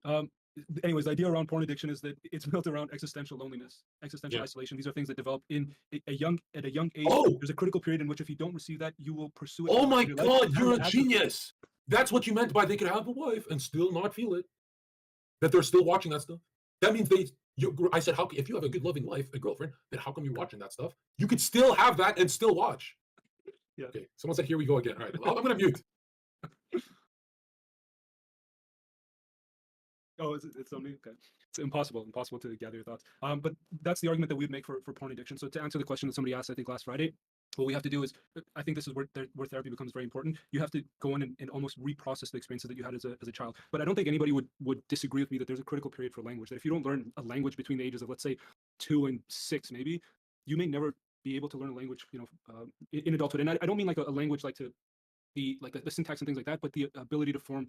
Um, Anyways, the idea around porn addiction is that it's built around existential loneliness, existential Yeah. isolation. These are things that develop in a young age. Oh, There's a critical period in which if you don't receive that, you will pursue it for oh the rest my of your life. And God, that you're will a atrophy. genius. That's what you meant by they could have a wife and still not feel it. That they're still watching that stuff. That means I said, if you have a good loving wife, a girlfriend, then how come you're watching that stuff? You could still have that and still watch. Yeah. Okay, someone said, here we go again. All right, well, I'm going to mute. Oh, it's only okay. It's impossible to gather your thoughts. But that's the argument that we'd make for porn addiction. So to answer the question that somebody asked, I think last Friday, what we have to do is, I think this is where therapy becomes very important. You have to go in and almost reprocess the experiences that you had as a child. But I don't think anybody would disagree with me that there's a critical period for language. That if you don't learn a language between the ages of, let's say, 2 and 6, maybe, you may never be able to learn a language, in adulthood. And I don't mean like a language like to the like the syntax and things like that, but the ability to form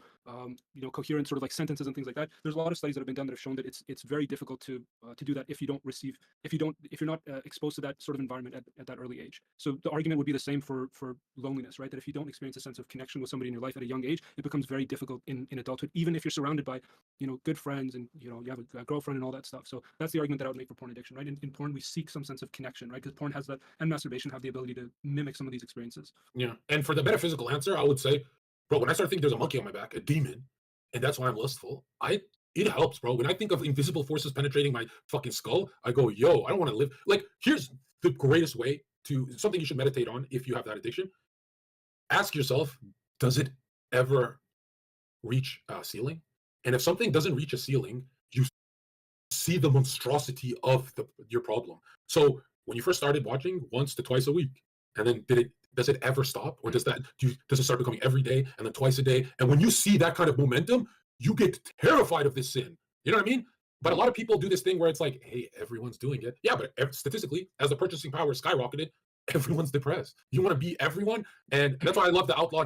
coherent sort of like sentences and things like that. There's a lot of studies that have been done that have shown that it's very difficult to do that if you're not exposed to that sort of environment at that early age. So the argument would be the same for loneliness, right? That if you don't experience a sense of connection with somebody in your life at a young age, it becomes very difficult in adulthood, even if you're surrounded by good friends and you have a girlfriend and all that stuff. So that's the argument that I would make for porn addiction, right? In porn we seek some sense of connection, right? Because porn has that, and masturbation have the ability to mimic some of these experiences. Yeah. And for the metaphysical answer, I would say, bro, when I start thinking there's a monkey on my back, a demon, and that's why I'm lustful, it helps, bro. When I think of invisible forces penetrating my fucking skull, I go, yo, I don't want to live. Like, here's the greatest way to something you should meditate on if you have that addiction. Ask yourself, does it ever reach a ceiling? And if something doesn't reach a ceiling, you see the monstrosity of your problem. So when you first started watching once to twice a week, and then does it ever stop, or does it start becoming every day and then twice a day? And when you see that kind of momentum, you get terrified of this sin. You know what I mean? But a lot of people do this thing where it's like, hey, everyone's doing it. Yeah, but statistically, as the purchasing power skyrocketed, everyone's depressed. You want to be everyone, and that's why I love the outlaw